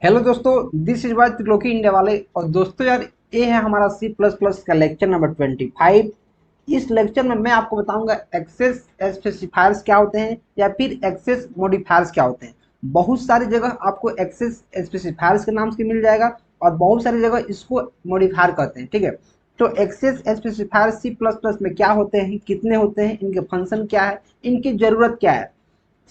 Hello दोस्तों, this is Y Triloki India वाले। और दोस्तों यार, ये है हमारा सी प्लस प्लस का लेक्चर नंबर 25। इस लेक्चर में मैं आपको बताऊंगा एक्सेस स्पेसिफायर्स क्या होते हैं या फिर एक्सेस मॉडिफायर्स क्या होते हैं। बहुत सारी जगह आपको एक्सेस स्पेसिफायर्स के नाम से मिल जाएगा और बहुत सारी जगह इसको मॉडिफायर कहते हैं। ठीक है, तो access specifier C plus plus में क्या होते हैं, कितने होते हैं, इनके फंक्शन क्या है, इनकी ज़रूरत क्या है,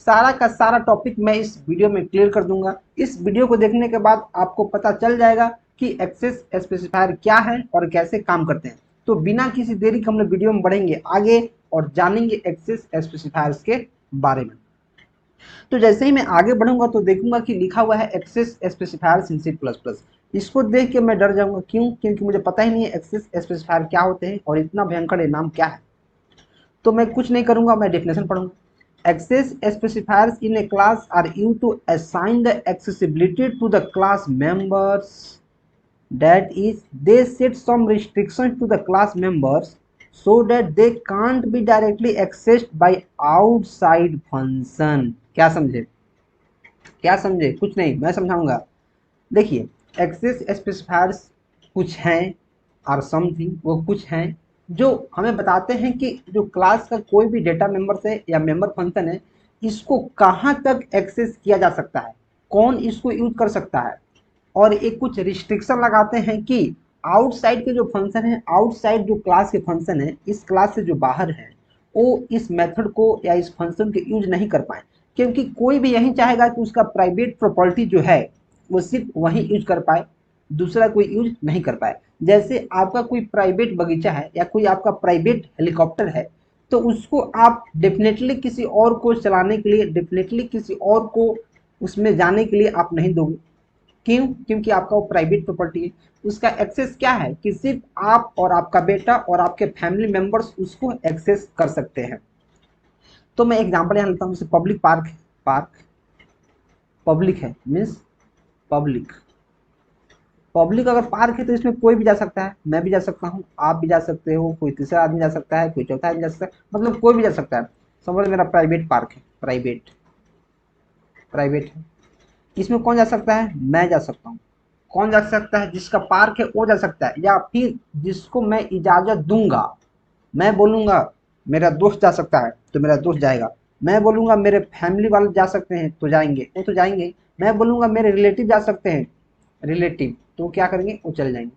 सारा का सारा टॉपिक मैं इस वीडियो में क्लियर कर दूंगा। इस वीडियो को देखने के बाद आपको पता चल जाएगा कि एक्सेस स्पेसिफायर क्या है और कैसे काम करते हैं। तो बिना किसी देरी के हम लोग वीडियो में बढ़ेंगे आगे और जानेंगे एक्सेस स्पेसिफायर्स के बारे में। तो जैसे ही मैं आगे बढ़ूंगा तो देखूंगा कि लिखा हुआ है एक्सेस स्पेसिफायर्स इन सी प्लस प्लस। इसको देख के मैं डर जाऊंगा, क्यों? क्योंकि मुझे पता ही नहीं है एक्सेस स्पेसिफायर क्या होते हैं और इतना भयंकर नाम क्या है। तो मैं कुछ नहीं करूंगा, मैं डेफिनेशन पढ़ूंगा। Access specifiers in a class are use to assign the accessibility to the class members, that is they set some restrictions to the class members so that they can't be directly accessed by outside function। क्या समझे? क्या समझे? कुछ नहीं, मैं समझाऊंगा। देखिए, access specifiers कुछ हैं और समथिंग, वो कुछ हैं जो हमें बताते हैं कि जो क्लास का कोई भी डेटा मेंबर है या मेंबर फंक्शन है, इसको कहाँ तक एक्सेस किया जा सकता है, कौन इसको यूज कर सकता है। और एक कुछ रिस्ट्रिक्शन लगाते हैं कि आउटसाइड के जो फंक्शन है, आउटसाइड जो क्लास के फंक्शन है, इस क्लास से जो बाहर है, वो इस मेथड को या इस फंक्शन के यूज नहीं कर पाए। क्योंकि कोई भी यही चाहेगा कि उसका प्राइवेट प्रॉपर्टी जो है वो सिर्फ वही यूज कर पाए, दूसरा कोई यूज नहीं कर पाए। जैसे आपका कोई प्राइवेट बगीचा है या कोई आपका प्राइवेट हेलीकॉप्टर है, तो उसको आप डेफिनेटली किसी और को चलाने के लिए, डेफिनेटली किसी और को उसमें जाने के लिए आप नहीं दोगे। क्यों? क्योंकि आपका वो प्राइवेट प्रॉपर्टी है। उसका एक्सेस क्या है कि सिर्फ आप और आपका बेटा और आपके फैमिली मेंबर्स उसको एक्सेस कर सकते हैं। तो मैं एग्जांपल यहाँ लेता हूँ, जैसे पब्लिक पार्क है। पार्क पब्लिक है, मीन्स पब्लिक। पब्लिक अगर पार्क है तो इसमें कोई भी जा सकता है, मैं भी जा सकता हूँ, आप भी जा सकते हो, कोई तीसरा आदमी जा सकता है, कोई चौथा आदमी जा सकता है, मतलब कोई भी जा सकता है। समझ, मेरा प्राइवेट पार्क है, प्राइवेट प्राइवेट है। इसमें कौन जा सकता है? मैं जा सकता हूँ। कौन जा सकता है? जिसका पार्क है वो जा सकता है, या फिर जिसको मैं इजाज़त दूंगा। मैं बोलूँगा मेरा दोस्त जा सकता है तो मेरा दोस्त जाएगा। मैं बोलूँगा मेरे फैमिली वाले जा सकते हैं तो जाएंगे, वो तो जाएंगे। मैं बोलूँगा मेरे रिलेटिव जा सकते हैं, रिलेटिव, तो क्या करेंगे? वो चले जाएंगे।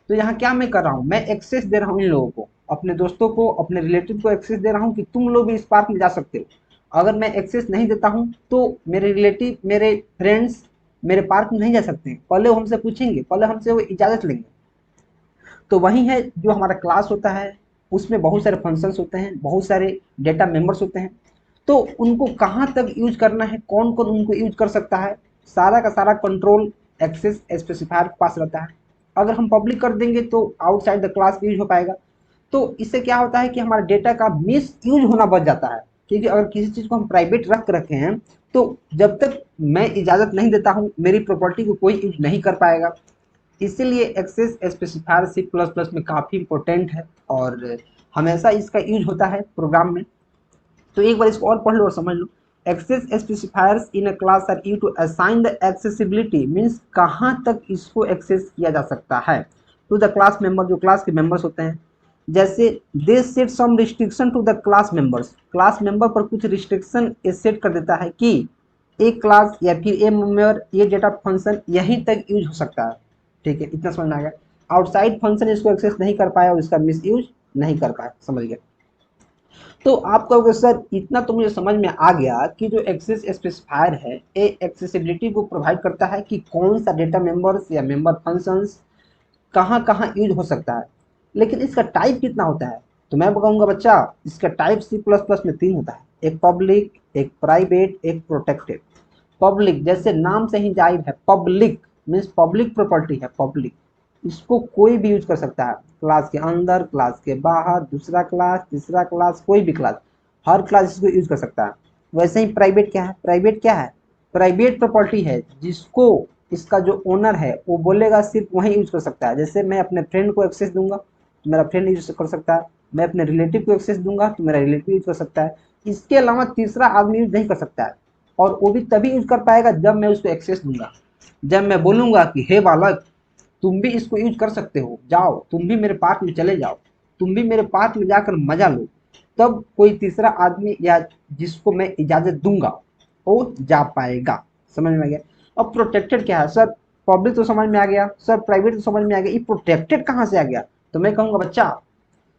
तो यहाँ क्या मैं कर रहा हूँ? मैं एक्सेस दे रहा हूँ इन लोगों को, अपने दोस्तों को, अपने रिलेटिव को एक्सेस दे रहा हूँ कि तुम लोग भी इस पार्क में जा सकते हो। अगर मैं एक्सेस नहीं देता हूँ तो मेरे रिलेटिव, मेरे फ्रेंड्स मेरे पार्क में नहीं जा सकते हैं। पहले वो हमसे पूछेंगे, पहले हमसे वो इजाज़त लेंगे। तो वही है जो हमारा क्लास होता है, उसमें बहुत सारे फंक्शंस होते हैं, बहुत सारे डेटा मेंबर्स होते हैं। तो उनको कहाँ तक यूज करना है, कौन कौन उनको यूज कर सकता है, सारा का सारा कंट्रोल एक्सेस स्पेसिफायर के पास रहता है। अगर हम पब्लिक कर देंगे तो आउटसाइड द क्लास यूज हो पाएगा। तो इससे क्या होता है कि हमारे डेटा का मिस यूज होना बच जाता है। क्योंकि अगर किसी चीज़ को हम प्राइवेट रख रखे हैं तो जब तक मैं इजाज़त नहीं देता हूँ, मेरी प्रॉपर्टी को कोई यूज नहीं कर पाएगा। इसीलिए access specifier C plus plus में काफ़ी इंपॉर्टेंट है और हमेशा इसका यूज होता है प्रोग्राम में। तो एक बार इसको और पढ़ लो और समझ लो। Access specifiers in a class are used to assign the accessibility, means कहाँ तक इसको एक्सेस किया जा सकता है, टू द क्लास मेंबर, जो क्लास के मेंबर्स होते हैं। जैसे they set some restriction to the class members, class member पर कुछ रिस्ट्रिक्शन सेट कर देता है कि एक क्लास या फिर ए मेंबर, ये डेटा फंक्शन यहीं तक यूज हो सकता है। ठीक है, इतना समझ में आ गया। आउटसाइड फंक्शन इसको एक्सेस नहीं कर पाया और इसका मिस यूज नहीं कर पाया। समझ गया? तो आप कहोगे सर इतना तो मुझे समझ में आ गया कि जो एक्सेस स्पेसिफायर है ये एक्सेसिबिलिटी को प्रोवाइड करता है कि कौन सा डेटा मेंबर्स या मेंबर फंक्शंस कहाँ कहाँ यूज हो सकता है, लेकिन इसका टाइप कितना होता है? तो मैं बताऊंगा बच्चा, इसका टाइप सी प्लस प्लस में 3 होता है, एक पब्लिक, एक प्राइवेट, एक प्रोटेक्टेड। पब्लिक जैसे नाम से ही जाहिर है, पब्लिक मीन्स पब्लिक प्रॉपर्टी है, पब्लिक। इसको कोई भी यूज कर सकता है, क्लास के अंदर, क्लास के बाहर, दूसरा क्लास, तीसरा क्लास, कोई भी क्लास, हर क्लास इसको यूज कर सकता है। वैसे ही प्राइवेट क्या है? प्राइवेट क्या है? प्राइवेट प्रॉपर्टी है जिसको इसका जो ओनर है वो बोलेगा सिर्फ वही यूज कर सकता है। जैसे मैं अपने फ्रेंड को एक्सेस दूंगा तो मेरा फ्रेंड यूज कर सकता है, मैं अपने रिलेटिव को एक्सेस दूंगा तो मेरा रिलेटिव यूज कर सकता है। इसके अलावा तीसरा आदमी यूज नहीं कर सकता है, और वो भी तभी यूज कर पाएगा जब मैं उसको एक्सेस दूंगा। जब मैं बोलूंगा कि हे बालक, तुम भी इसको यूज कर सकते हो, जाओ तुम भी मेरे पार्क में चले जाओ, तुम भी मेरे पार्क में जाकर मजा लो, तब कोई तीसरा आदमी या जिसको मैं इजाजत दूंगा वो जा पाएगा। समझ में आ गया। अब प्रोटेक्टेड क्या है सर? पब्लिक तो समझ में आ गया सर, प्राइवेट तो समझ में आ गया, ये प्रोटेक्टेड कहाँ से आ गया? तो मैं कहूंगा बच्चा,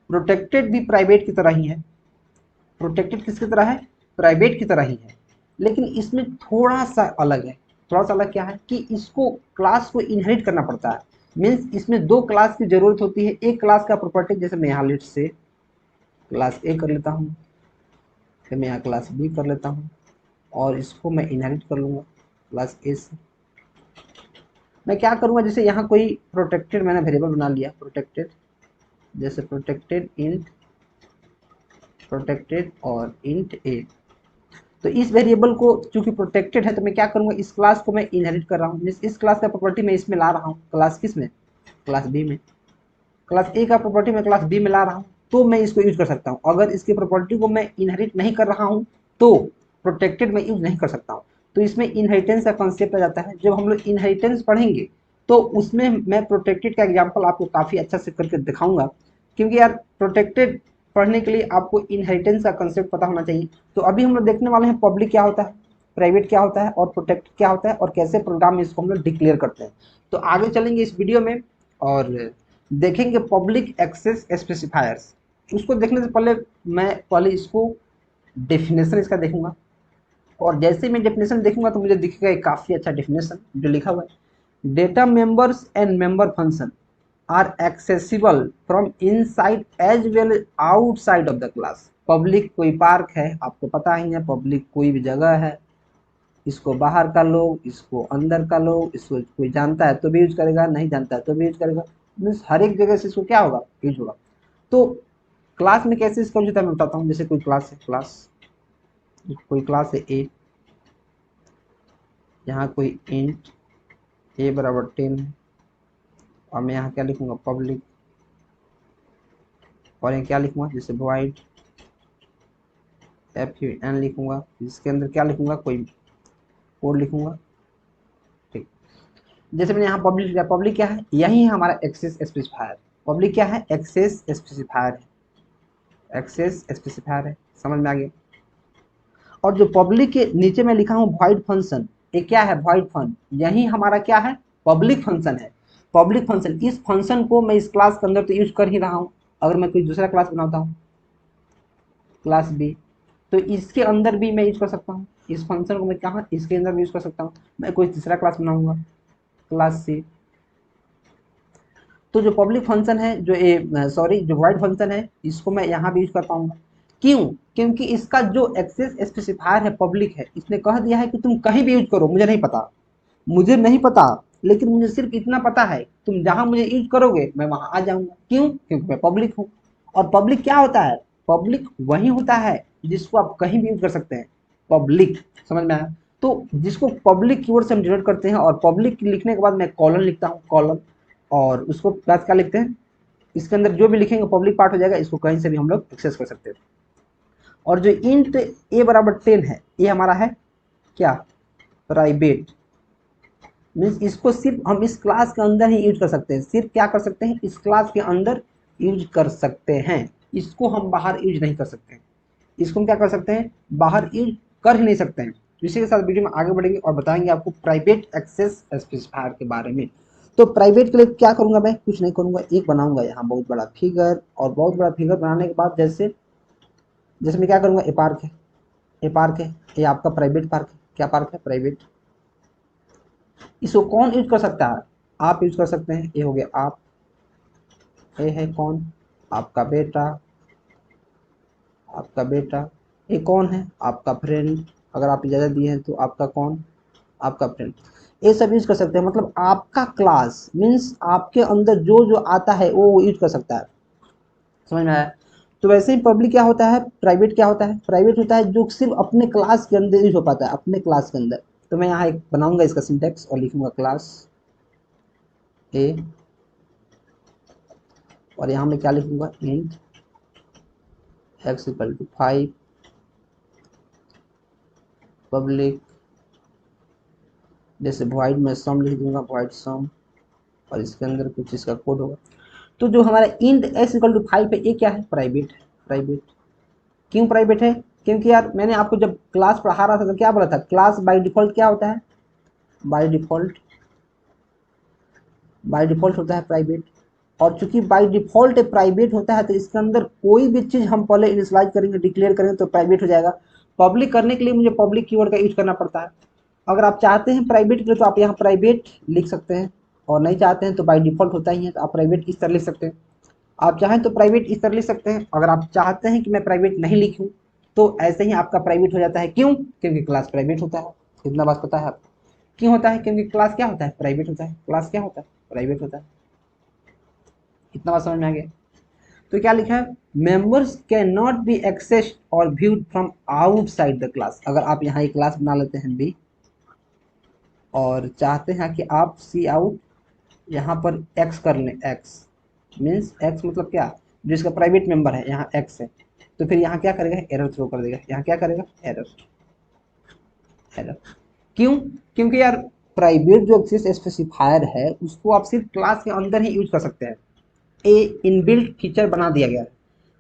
प्रोटेक्टेड भी प्राइवेट की तरह ही है। प्रोटेक्टेड किसकी तरह है? प्राइवेट की तरह ही है, लेकिन इसमें थोड़ा सा अलग है। थोड़ा सा अलग क्या है कि इसको क्लास को इनहेरिट करना पड़ता है। मीन्स इसमें दो क्लास की जरूरत होती है। एक क्लास का प्रॉपर्टी, जैसे मैं यहाँ लेट से क्लास ए कर लेता हूँ, फिर मैं यहाँ क्लास बी कर लेता हूँ, और इसको मैं इनहेरिट कर लूँगा क्लास ए से। मैं क्या करूँगा, जैसे यहाँ कोई प्रोटेक्टेड मैंने वेरिएबल बना लिया, प्रोटेक्टेड, जैसे प्रोटेक्टेड इंट, प्रोटेक्टेड और इंट ए। तो इस वेरिएबल को चूंकि प्रोटेक्टेड है, तो मैं क्या करूंगा, इस क्लास को मैं इनहेरिट कर रहा हूँ। इस क्लास का प्रॉपर्टी मैं इसमें ला रहा हूँ, क्लास किस में? क्लास बी में। क्लास ए का प्रॉपर्टी मैं क्लास बी में ला रहा हूँ, तो मैं इसको यूज कर सकता हूँ। अगर इसकी प्रॉपर्टी को मैं इनहेरिट नहीं कर रहा हूँ तो प्रोटेक्टेड में यूज नहीं कर सकता हूँ। तो इसमें इनहेरिटेंस का कॉन्सेप्ट आ जाता है। जब हम लोग इनहेरिटेंस पढ़ेंगे तो उसमें मैं प्रोटेक्टेड का एग्जाम्पल आपको काफ़ी अच्छा से करके दिखाऊंगा, क्योंकि यार प्रोटेक्टेड पढ़ने के लिए आपको इनहेरिटेंस का कंसेप्ट पता होना चाहिए। तो अभी हम लोग देखने वाले हैं पब्लिक क्या होता है, प्राइवेट क्या होता है, और प्रोटेक्ट क्या होता है, और कैसे प्रोग्राम में इसको हम लोग डिक्लेयर करते हैं। तो आगे चलेंगे इस वीडियो में और देखेंगे पब्लिक एक्सेस स्पेसिफायर्स। उसको देखने से पहले मैं पहले इसको डेफिनेशन इसका देखूंगा, और जैसे मैं डेफिनेशन देखूंगा तो मुझे दिखेगा एक काफ़ी अच्छा डेफिनेशन जो लिखा हुआ है, data members and member function are accessible from inside as well as outside of the class. Public कोई पार्क है, आपको पता ही है, पब्लिक कोई भी जगह है, इसको बाहर का लोग, इसको अंदर का लोग, इसको कोई जानता है तो भी यूज करेगा, नहीं जानता है तो भी यूज करेगा। मीन्स हर एक जगह से इसको क्या होगा, यूज होगा। तो क्लास में कैसे इसका यूज होता है मैं बताता हूँ। जैसे कोई क्लास है, कोई क्लास है ए, यहाँ कोई इंट ए बराबर 10 है, और मैं यहाँ क्या लिखूंगा, पब्लिक, और यहाँ क्या लिखूंगा, जैसे वॉइड एफ एन लिखूंगा, जिसके अंदर क्या लिखूंगा, कोई कोड लिखूंगा। ठीक, जैसे मैंने यहाँ पब्लिक लिखा, पब्लिक क्या है, यही है हमारा एक्सेस स्पेसिफायर। पब्लिक क्या है, एक्सेस स्पेसिफायर है, एक्सेस स्पेसिफायर है। समझ में आ गया। और जो पब्लिक के नीचे मैं लिखा हूँ वॉइड फंक्शन, ये क्या है, वॉइड फंक्शन, यही हमारा क्या है, पब्लिक फंक्शन है। पब्लिक फंक्शन, इस फंक्शन को मैं इस क्लास के अंदर तो यूज कर ही रहा हूँ। अगर मैं कोई दूसरा क्लास बनाता हूँ, क्लास बी, तो इसके अंदर भी मैं यूज कर सकता हूँ। इस फंक्शन को मैं कहाँ, इसके अंदर भी यूज कर सकता हूँ। मैं कोई तीसरा क्लास बनाऊंगा, क्लास सी, तो जो पब्लिक फंक्शन है, जो ए सॉरी जो वॉइड फंक्शन है, इसको मैं यहाँ भी यूज कर पाऊंगा। क्यों? क्योंकि इसका जो एक्सेस स्पेसिफायर है पब्लिक है, इसने कह दिया है कि तुम कहीं भी यूज करो, मुझे नहीं पता, मुझे नहीं पता, लेकिन मुझे सिर्फ इतना पता है, तुम जहां मुझे यूज करोगे मैं वहां आ जाऊंगा। क्यों? क्योंकि मैं पब्लिक हूँ। और पब्लिक क्या होता है, पब्लिक वही होता है जिसको आप कहीं भी यूज कर सकते हैं, पब्लिक। समझ में आया। तो जिसको पब्लिक कीवर्ड से हम डिनोट करते हैं, और पब्लिक लिखने के बाद मैं कॉलन लिखता हूँ, कॉलन, और उसको प्लस क्या लिखते हैं, इसके अंदर जो भी लिखेंगे पब्लिक पार्ट हो जाएगा, इसको कहीं से भी हम लोग एक्सेस कर सकते हैं। और जो इंट ए बराबर 10 है, ये हमारा है क्या, प्राइवेट। मीन्स इसको सिर्फ हम इस क्लास के अंदर ही यूज कर सकते हैं। सिर्फ क्या कर सकते हैं, इस क्लास के अंदर यूज कर सकते हैं, इसको हम बाहर यूज नहीं कर सकते हैं। इसको हम क्या कर सकते हैं, बाहर यूज कर ही नहीं सकते हैं। तो इसी के साथ वीडियो में आगे बढ़ेंगे और बताएंगे आपको प्राइवेट एक्सेस स्पेसिफायर के बारे में। तो प्राइवेट के लिए क्या करूंगा, मैं कुछ नहीं करूंगा, एक बनाऊंगा यहाँ बहुत बड़ा फिगर, और बहुत बड़ा फिगर बनाने के बाद जैसे जैसे मैं क्या करूंगा, ए पार्क है, ये पार्क है, ये आपका प्राइवेट पार्क है। क्या पार्क है, प्राइवेट। इसको कौन यूज कर सकता है, आप यूज कर सकते हैं। ये हो गया आप, ये है कौन, आपका बेटा, आपका बेटा। ये कौन है, आपका फ्रेंड, अगर आप इजाज़त दिए हैं तो आपका कौन, आपका फ्रेंड। ये सब यूज कर सकते हैं। मतलब आपका क्लास मीन्स आपके अंदर जो जो आता है वो यूज कर सकता है। समझ में आया। तो वैसे ही पब्लिक क्या होता है, प्राइवेट क्या होता है, प्राइवेट होता है जो सिर्फ अपने क्लास के अंदर यूज हो पाता है, अपने क्लास के अंदर। तो मैं यहाँ एक बनाऊंगा इसका सिंटेक्स और लिखूंगा क्लास ए, और यहाँ मैं क्या लिखूंगा, int x equal to 5 public जैसे void में सम लिख दूंगा, void सम, और इसके अंदर कुछ इसका कोड होगा। तो जो हमारा इंट x इक्वल टू 5 है, ये क्या है? प्राइवेट है। प्राइवेट क्यों प्राइवेट है? क्योंकि यार मैंने आपको जब क्लास पढ़ा रहा था तो क्या बोला था, क्लास बाय डिफॉल्ट क्या होता है? बाय डिफॉल्ट होता है प्राइवेट। और चूंकि बाय डिफॉल्ट प्राइवेट होता है तो इसके अंदर कोई भी चीज़ हम पहले इनिशियलाइज करेंगे, डिक्लेयर करेंगे तो प्राइवेट हो जाएगा। पब्लिक करने के लिए मुझे पब्लिक कीवर्ड का यूज करना पड़ता है। अगर आप चाहते हैं प्राइवेट के लिए तो आप यहाँ प्राइवेट लिख सकते हैं, और नहीं चाहते हैं तो बाय डिफॉल्ट होता ही है तो आप प्राइवेट इस तरह लिख सकते हैं। आप चाहें तो प्राइवेट इस तरह लिख सकते हैं। अगर आप चाहते हैं कि मैं प्राइवेट नहीं लिखूं तो ऐसे ही आपका प्राइवेट हो जाता है। क्यों? क्योंकि क्लास प्राइवेट होता है। इतना बात पता है आपको क्यों होता है? क्योंकि क्लास क्या होता है? प्राइवेट होता है। क्लास क्या होता है? प्राइवेट होता है। इतना बात समझ में आ गया? तो क्या लिखा है? Members can not be accessed और viewed from outside the class. अगर आप यहाँ एक क्लास बना लेते हैं बी और चाहते हैं कि आप सी आउट यहाँ पर एक्स कर लें, एक्स मीन्स एक्स मतलब क्या? जो इसका प्राइवेट मेंबर है यहाँ एक्स है, तो फिर यहाँ क्या करेगा? एरर थ्रो कर देगा। यहाँ क्या करेगा? एरर। एरर क्यों? क्योंकि यार प्राइवेट जो एक्सेस स्पेसिफायर है उसको आप सिर्फ क्लास के अंदर ही यूज कर सकते हैं। ए इनबिल्ट फीचर बना दिया गया है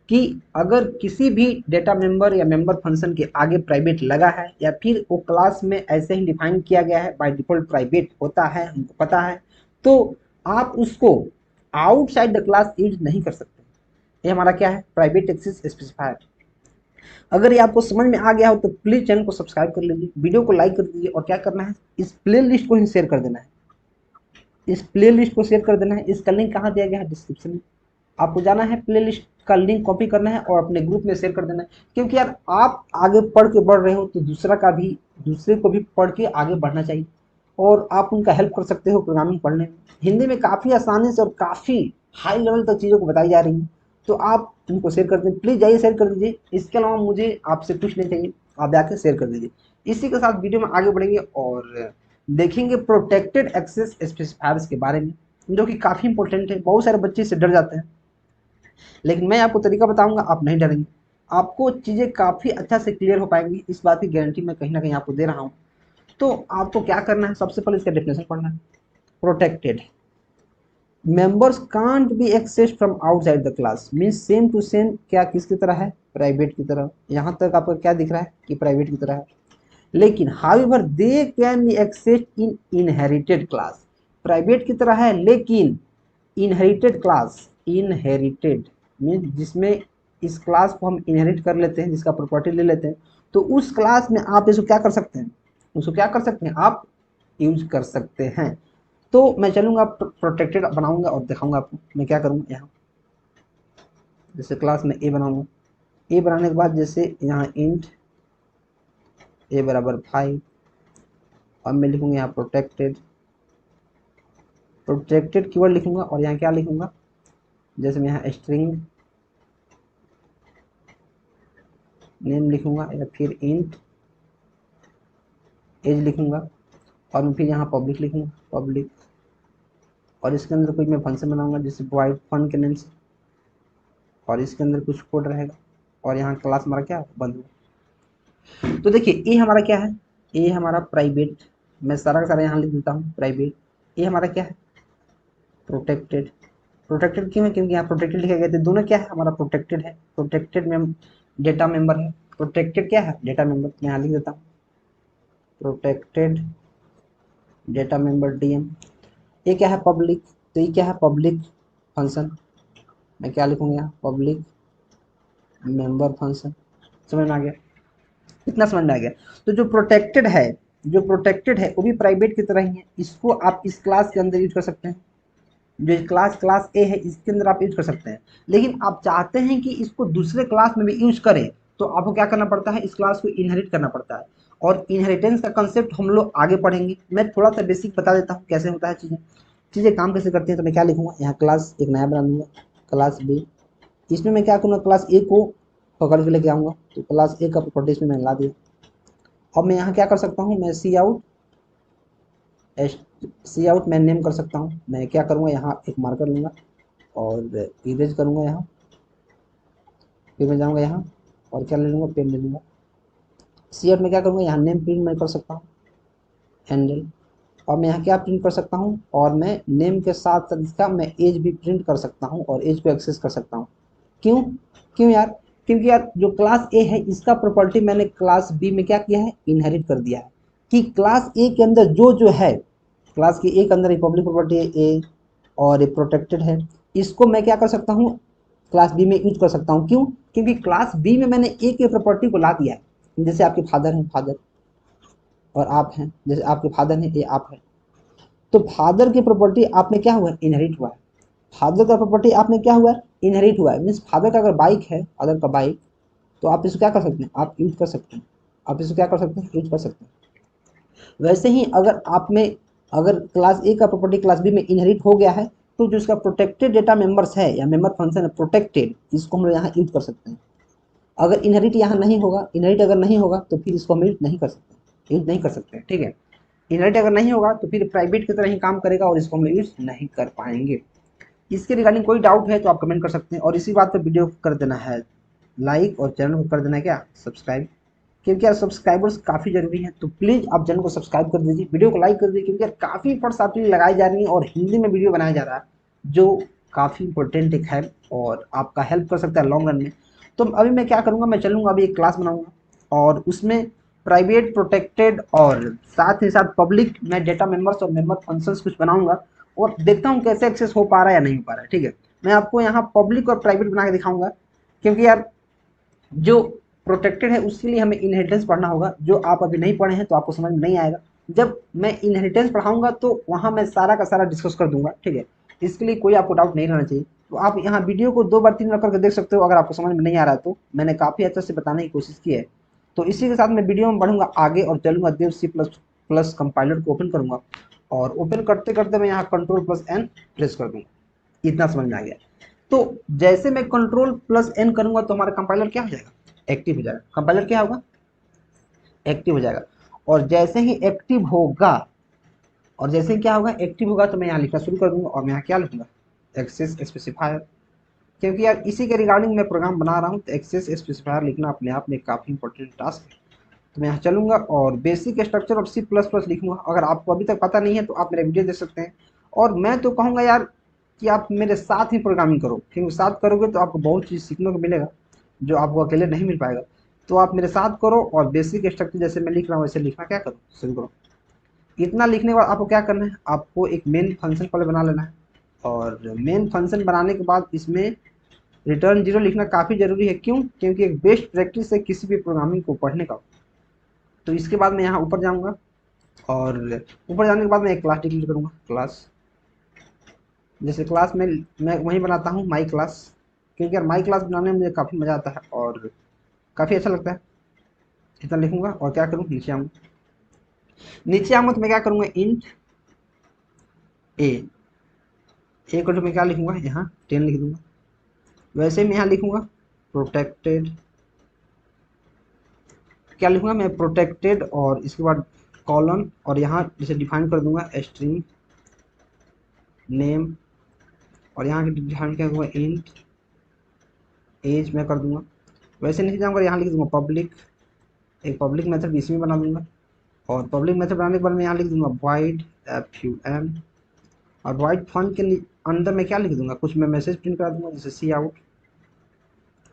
कि अगर किसी भी डेटा मेंबर या मेंबर फंक्शन के आगे प्राइवेट लगा है या फिर वो क्लास में ऐसे ही डिफाइन किया गया है, बाय डिफॉल्ट प्राइवेट होता है, हमको पता है, तो आप उसको आउटसाइड द क्लास यूज नहीं कर सकते। ये हमारा क्या है? Private access specifier. अगर ये आपको समझ में आ गया हो तो प्लीज चैनल को सब्सक्राइब कर लीजिए, वीडियो को लाइक कर दीजिए, और क्या करना है, इस प्ले लिस्ट को ही शेयर कर देना है। इस प्ले लिस्ट को शेयर कर देना है। इसका लिंक कहाँ दिया गया है? डिस्क्रिप्शन में। आपको जाना है, प्ले लिस्ट का लिंक कॉपी करना है और अपने ग्रुप में शेयर कर देना है। क्योंकि यार आप आगे पढ़ के बढ़ रहे हो तो दूसरे को भी पढ़ के आगे बढ़ना चाहिए, और आप उनका हेल्प कर सकते हो प्रोग्रामिंग पढ़ने में। हिंदी में काफ़ी आसानी से और काफ़ी हाई लेवल तक चीज़ों को बताई जा रही है, तो आप उनको शेयर कर दें। प्लीज़ जाइए शेयर कर दीजिए। इसके अलावा मुझे आपसे कुछ नहीं चाहिए, आप जाके शेयर कर दीजिए। इसी के साथ वीडियो में आगे बढ़ेंगे और देखेंगे प्रोटेक्टेड एक्सेस स्पेसिफायर्स के बारे में, जो कि काफ़ी इंपॉर्टेंट है। बहुत सारे बच्चे इससे डर जाते हैं, लेकिन मैं आपको तरीका बताऊंगा, आप नहीं डरेंगे। आपको चीज़ें काफ़ी अच्छा से क्लियर हो पाएंगी, इस बात की गारंटी मैं कहीं ना कहीं आपको दे रहा हूँ। तो आपको क्या करना है? सबसे पहले इसका डेफिनेशन पढ़ना है। Protected members can't be access from outside the class means same to same क्या किसकी तरह है? प्राइवेट की तरह। यहाँ तक आपको क्या दिख रहा है कि प्राइवेट की तरह है। लेकिन however they can be access in inherited class. Private की तरह है लेकिन इनहेरिटेड क्लास, इनहेरिटेड मीन्स जिसमें इस क्लास को हम इनहेरिट कर लेते हैं, जिसका प्रॉपर्टी ले लेते हैं, तो उस क्लास में आप इसको क्या कर सकते हैं? उसको क्या कर सकते हैं? आप यूज कर सकते हैं। तो मैं चलूंगा प्रोटेक्टेड बनाऊंगा और दिखाऊंगा आपको मैं क्या करूंगा। यहाँ जैसे क्लास में ए बनाऊंगा, ए बनाने के बाद जैसे यहाँ इंट ए बराबर 5, अब मैं लिखूंगा यहाँ प्रोटेक्टेड। प्रोटेक्टेड कीवर्ड लिखूंगा और यहाँ क्या लिखूंगा, जैसे मैं यहाँ स्ट्रिंग नेम लिखूंगा या फिर इंट एज लिखूंगा, और मैं फिर यहाँ पब्लिक लिखूंगा, पब्लिक। और इसके अंदर कोई मैं फंक्शन बनाऊंगा जैसे प्रोवाइड फन के नेम से, और इसके अंदर कुछ कोड रहेगा, और यहाँ क्लास हमारा क्या बंद होगा। तो देखिए ये हमारा क्या है? ये हमारा प्राइवेट। मैं सारा का सारा यहाँ लिख देता हूँ प्राइवेट। ये हमारा क्या है? प्रोटेक्टेड। प्रोटेक्टेड क्यों है? क्योंकि यहाँ प्रोटेक्टेड लिखा गया था। दोनों क्या है? हमारा प्रोटेक्टेड है। प्रोटेक्टेड में डेटा मेंबर है। प्रोटेक्टेड क्या है? Data member. मैं यहाँ लिख देता हूँ प्रोटेक्टेड डेटा मेंबर डीएम। ये क्या है? पब्लिक। तो ये क्या है? Public function. मैं क्या लिखूंगा यहाँ? Public member function. समझ में आ गया? इतना समझ में आ गया। तो जो प्रोटेक्टेड है वो भी प्राइवेट की तरह ही है। इसको आप इस क्लास के अंदर यूज कर सकते हैं। जो क्लास ए है इसके अंदर आप यूज कर सकते हैं। लेकिन आप चाहते हैं कि इसको दूसरे क्लास में भी यूज करें, तो आपको क्या करना पड़ता है? इस क्लास को इनहेरिट करना पड़ता है। और इनहेरिटेंस का कंसेप्ट हम लोग आगे पढ़ेंगे। मैं थोड़ा सा बेसिक बता देता हूँ कैसे होता है चीज़ें, चीज़ें काम कैसे करती हैं। तो मैं क्या लिखूंगा यहाँ? क्लास एक नया बना दूंगा, क्लास बी। इसमें मैं क्या करूँगा? क्लास ए को पकड़ के लेके आऊँगा, तो क्लास ए का प्रॉपर्टी इसमें मैंने ला दिया। अब मैं यहाँ क्या कर सकता हूँ? मैं सी आउट मैं नेम कर सकता हूँ। मैं क्या करूँगा? यहाँ एक मार्कर लूँगा और इरेज करूँगा यहाँ। फिर मैं जाऊँगा यहाँ और क्या ले लूँगा? पेन ले लूँगा। सी आउट में क्या करूँगा? यहाँ नेम प्रिंट मैं कर सकता हूँ, हैंडल। और मैं यहाँ क्या प्रिंट कर सकता हूँ, और मैं नेम के साथ साथ इसका मैं एज भी प्रिंट कर सकता हूँ और एज को एक्सेस कर सकता हूँ। क्यों क्यों यार? क्योंकि यार जो क्लास ए है इसका प्रॉपर्टी मैंने क्लास बी में क्या किया है, इनहेरिट कर दिया है। कि क्लास ए के अंदर जो जो है, क्लास के ए के अंदर एक पब्लिक प्रॉपर्टी है ए, और ये प्रोटेक्टेड है, इसको मैं क्या कर सकता हूँ, क्लास बी में यूज कर सकता हूँ। क्यों? क्योंकि क्लास बी में मैंने ए के प्रॉपर्टी को ला दिया है। जैसे आपके फादर हैं, फादर और आप हैं, जैसे आपके फादर हैं, ये आप हैं। तो फादर की प्रॉपर्टी आप में क्या हुआ है, इनहेरिट हुआ है। फादर का प्रॉपर्टी आप में क्या हुआ है, इनहेरिट हुआ है। मीन्स फादर का अगर बाइक है, फादर का बाइक, तो आप इसको क्या कर सकते हैं, आप यूज कर सकते हैं। आप इसको क्या कर सकते हैं, यूज कर सकते हैं। वैसे ही अगर आप में, अगर क्लास ए का प्रॉपर्टी क्लास बी में इनहेरिट हो गया है, तो जो इसका प्रोटेक्टेड डेटा मेंबर्स है या मेंबर फंक्शन है प्रोटेक्टेड, इसको हम लोग यहाँ यूज कर सकते हैं। अगर इनहेरिट यहाँ नहीं होगा, इनहेरिट अगर नहीं होगा तो फिर इसको हम यूज नहीं कर सकते, यूज नहीं कर सकते, ठीक है। इनहेरिट अगर नहीं होगा तो फिर प्राइवेट की तरह ही काम करेगा और इसको हम यूज नहीं कर पाएंगे। इसके रिगार्डिंग कोई डाउट है तो आप कमेंट कर सकते हैं, और इसी बात पर वीडियो को कर देना है लाइक और चैनल को कर देना है क्या, सब्सक्राइब। क्योंकि यार सब्सक्राइबर्स काफ़ी जरूरी है, तो प्लीज़ आप चैनल को सब्सक्राइब कर दीजिए, वीडियो को लाइक कर दीजिए। क्योंकि यार काफ़ी एफर्ट्स आपके लिए लगाई जा रही हैं और हिंदी में वीडियो बनाया जा रहा है, जो काफ़ी इंपॉर्टेंट एक है और आपका हेल्प कर सकता है लॉन्ग रन में। तो अभी मैं क्या करूँगा, मैं चलूँगा अभी एक क्लास बनाऊँगा और उसमें प्राइवेट, प्रोटेक्टेड और साथ ही साथ पब्लिक मैं डेटा मेंबर्स और मेंबर फंक्शंस कुछ बनाऊँगा, और देखता हूँ कैसे एक्सेस हो पा रहा है या नहीं हो पा रहा है, ठीक है। मैं आपको यहाँ पब्लिक और प्राइवेट बना के दिखाऊँगा, क्योंकि यार जो प्रोटेक्टेड है उसके लिए हमें इनहेरिटेंस पढ़ना होगा, जो आप अभी नहीं पढ़े हैं तो आपको समझ में नहीं आएगा। जब मैं इनहेरिटेंस पढ़ाऊंगा तो वहाँ मैं सारा का सारा डिस्कस कर दूंगा, ठीक है। इसके लिए कोई आपको डाउट नहीं रहना चाहिए। तो आप यहाँ वीडियो को 2 बार 3 बार करके देख सकते हो, अगर आपको समझ में नहीं आ रहा है तो मैंने काफ़ी अच्छे से बताने की कोशिश की है। तो इसी के साथ मैं वीडियो में बढ़ूंगा आगे और चलूंगा देव सी प्लस प्लस कंपाइलर को ओपन करूंगा, और ओपन करते करते मैं यहाँ कंट्रोल प्लस एन प्रेस कर दूंगा। इतना समझ में आ गया। तो जैसे मैं कंट्रोल प्लस एन करूंगा तो हमारा कंपाइलर क्या हो जाएगा, एक्टिव हो जाएगा। कंपाइलर क्या होगा, एक्टिव हो जाएगा। और जैसे ही एक्टिव होगा, और जैसे ही क्या होगा, एक्टिव होगा, तो मैं यहाँ लिखना शुरू कर दूंगा और मैं यहाँ क्या लिखूंगा, एक्सेस स्पेसिफायर। क्योंकि यार इसी के रिगार्डिंग मैं प्रोग्राम बना रहा हूँ, तो एक्सेस स्पेसिफायर लिखना अपने आप में काफ़ी इंपॉर्टेंट टास्क है। तो मैं यहाँ चलूंगा और basic structure of C plus plus लिखूंगा। अगर आपको अभी तक पता नहीं है तो आप मेरा वीडियो देख सकते हैं। और मैं तो कहूँगा यार कि आप मेरे साथ ही प्रोग्रामिंग करो, क्योंकि साथ करोगे तो आपको बहुत चीज़ सीखने को मिलेगा जो आपको अकेले नहीं मिल पाएगा। तो आप मेरे साथ करो और बेसिक स्ट्रक्चर जैसे मैं लिख रहा हूँ वैसे लिखना क्या करो, शुरू करो। इतना लिखने के बाद आपको क्या करना है, आपको एक मेन फंक्शन पहले बना लेना है। और मेन फंक्शन बनाने के बाद इसमें रिटर्न 0 लिखना काफ़ी ज़रूरी है। क्यों? क्योंकि एक बेस्ट प्रैक्टिस है किसी भी प्रोग्रामिंग को पढ़ने का। तो इसके बाद मैं यहाँ ऊपर जाऊँगा, और ऊपर जाने के बाद मैं एक क्लास डिक्लेयर करूँगा, क्लास। जैसे क्लास में मैं वहीं बनाता हूँ माई क्लास, क्योंकि यार माई क्लास बनाने में मुझे काफ़ी मज़ा आता है और काफ़ी अच्छा लगता है। इतना लिखूँगा और क्या करूँ, नीचे आऊँगा। नीचे आऊँगा तो मैं क्या करूँगा, इंट ए को तो मैं क्या लिखूँगा, यहाँ 10 लिख दूँगा। वैसे मैं यहाँ लिखूँगा प्रोटेक्टेड, क्या लिखूँगा मैं, प्रोटेक्टेड, और इसके बाद कॉलन, और यहाँ जैसे डिफाइन कर दूँगा स्ट्रिंग नेम, और यहाँ डिफाइन क्या दूँगा, इंट एज मैं कर दूँगा। वैसे नीचे जाऊँगा, यहाँ लिख दूँगा पब्लिक, एक पब्लिक मेथड इसमें बना दूँगा। और पब्लिक मेथड बनाने के बाद मैं यहाँ लिख दूँगा void fun, और void fun के अंदर मैं क्या लिख दूँगा, कुछ मैं मैसेज प्रिंट करा दूँगा, जैसे सी आउट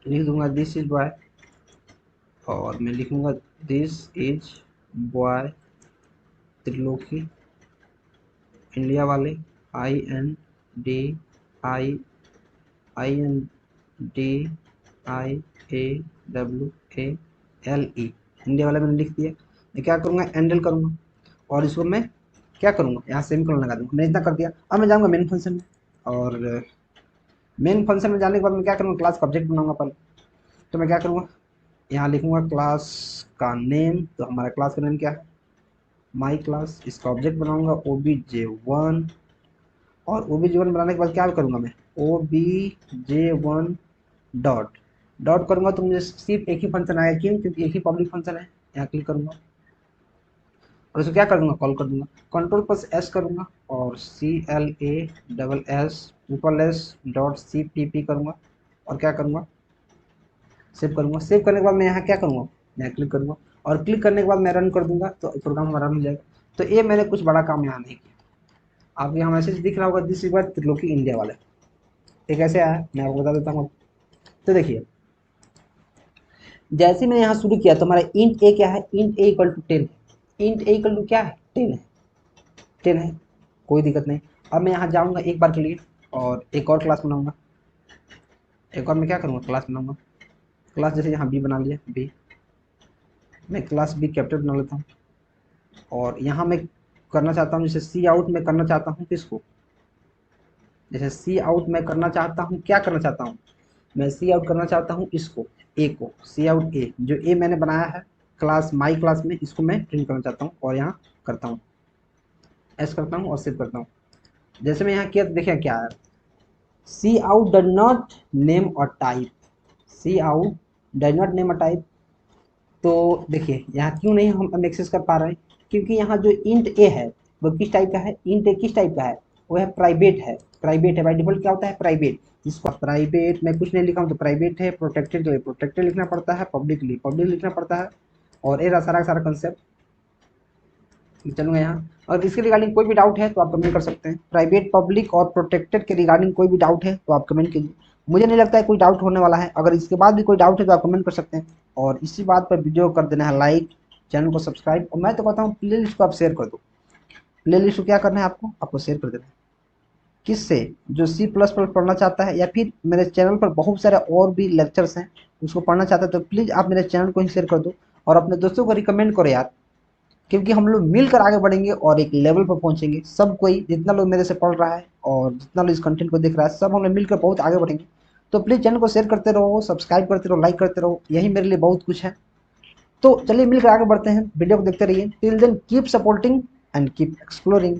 लिख दूँगा, दिस इज बॉय, और मैं लिखूँगा this is boy Triloki India वाले, IND INDIAWALE इंडिया वाला मैंने लिख दिया। मैं क्या करूँगा, एंडल करूँगा, और इसको मैं क्या करूँगा, यहाँ सेमीकोलन लगा दूँगा। मैंने इतना कर दिया। अब मैं जाऊँगा मेन फंक्शन में, और मेन फंक्शन में जाने के बाद मैं क्या करूँगा, क्लास का ऑब्जेक्ट बनाऊँगा पहले। तो मैं क्या करूँगा, यहाँ लिखूँगा क्लास का नेम, तो हमारा क्लास का नेम क्या है, माई क्लास। इसका ऑब्जेक्ट बनाऊँगा OBJ1, और OBJ1 बनाने के बाद क्या करूँगा मैं, OBJ1 डॉट डॉट करूँगा तो मुझे सिर्फ एक ही फंक्शन आएगा। क्यों? क्योंकि एक ही पब्लिक फंक्शन है। यहाँ क्लिक करूँगा और इसको क्या कर दूँगा, कॉल कर दूँगा, कंट्रोल प्लस एस करूँगा, और CLASS डॉट CPP करूँगा, और क्या करूँगा, सेव करूँगा। सेव करने के बाद मैं यहाँ क्या करूँगा, मैं क्लिक करूँगा, और क्लिक करने के बाद मैं रन कर दूँगा तो प्रोग्राम हमारा रन हो जाएगा। तो ये मैंने कुछ बड़ा काम यहाँ नहीं किया। आपको यहाँ मैसेज दिख रहा होगा this is by Triloki India वाले, ये कैसे आया मैं आपको बता देता हूँ। तो देखिए जैसे मैंने यहाँ शुरू किया तो हमारा इंट ए क्या है, इंट ए इक्वल टू 10 है। इंट ए इक्वल टू क्या है, 10 है, 10 है, कोई दिक्कत नहीं। अब मैं यहाँ जाऊँगा एक बार के लिए और एक और क्लास बनाऊँगा। एक और मैं क्या करूँगा, क्लास बनाऊँगा। क्लास जैसे यहाँ बी बना लिया, बी, मैं क्लास बी कैपिटल बना लेता हूँ। और यहाँ मैं करना चाहता हूँ जैसे सी आउट में करना चाहता हूँ किसको, जैसे सी आउट मैं करना चाहता हूँ, क्या करना चाहता हूँ, मैं सी आउट करना चाहता हूँ इसको, ए को, सी आउट ए, जो ए मैंने बनाया है क्लास माई क्लास में, इसको मैं प्रिंट करना चाहता हूँ। और यहाँ करता हूँ एस करता हूँ और सेव करता हूँ। जैसे मैं यहाँ किया तो देखिए क्या है, C out does not name or type, C out does not name or type. तो देखिए यहाँ क्यों नहीं हम एक्सेस कर पा रहे हैं, क्योंकि यहाँ जो इंट ए है वो किस टाइप का है, इंट ए किस टाइप का है, वो है प्राइवेट है, प्राइवेट है। बाय डिफॉल्ट क्या होता है, प्राइवेट। इसको प्राइवेट मैं कुछ नहीं लिखा हूँ तो प्राइवेट है, प्रोटेक्टेड के लिए प्रोटेक्टेड लिखना पड़ता है, पब्लिक के लिए पब्लिक लिखना पड़ता है। और ये सारा सारा कंसेप्ट चलूँगा यहाँ। और इसके रिगार्डिंग कोई भी डाउट है तो आप कमेंट कर सकते हैं, प्राइवेट, पब्लिक और प्रोटेक्टेड के रिगार्डिंग कोई भी डाउट है तो आप कमेंट कीजिए। मुझे नहीं लगता है कोई डाउट होने वाला है, अगर इसके बाद भी कोई डाउट है तो आप कमेंट कर सकते हैं। और इसी बात पर वीडियो कर देना है लाइक, चैनल को सब्सक्राइब, और मैं तो कहता हूँ प्ले लिस्ट को आप शेयर कर दो। प्ले लिस्ट को क्या करना है आपको शेयर कर देना है। किससे, जो सी प्लस प्लस पढ़ना चाहता है या फिर मेरे चैनल पर बहुत सारे और भी लेक्चर्स हैं उसको पढ़ना चाहता है तो प्लीज़ आप मेरे चैनल को ही शेयर कर दो और अपने दोस्तों को रिकमेंड करो यार, क्योंकि हम लोग मिलकर आगे बढ़ेंगे और एक लेवल पर पहुंचेंगे। सब कोई जितना लोग मेरे से पढ़ रहा है और जितना लोग इस कंटेंट को देख रहा है सब हम लोग मिलकर बहुत आगे बढ़ेंगे। तो प्लीज़ चैनल को शेयर करते रहो, सब्सक्राइब करते रहो, लाइक करते रहो, यही मेरे लिए बहुत कुछ है। तो चलिए मिलकर आगे बढ़ते हैं, वीडियो को देखते रहिए। Till then keep supporting and keep exploring.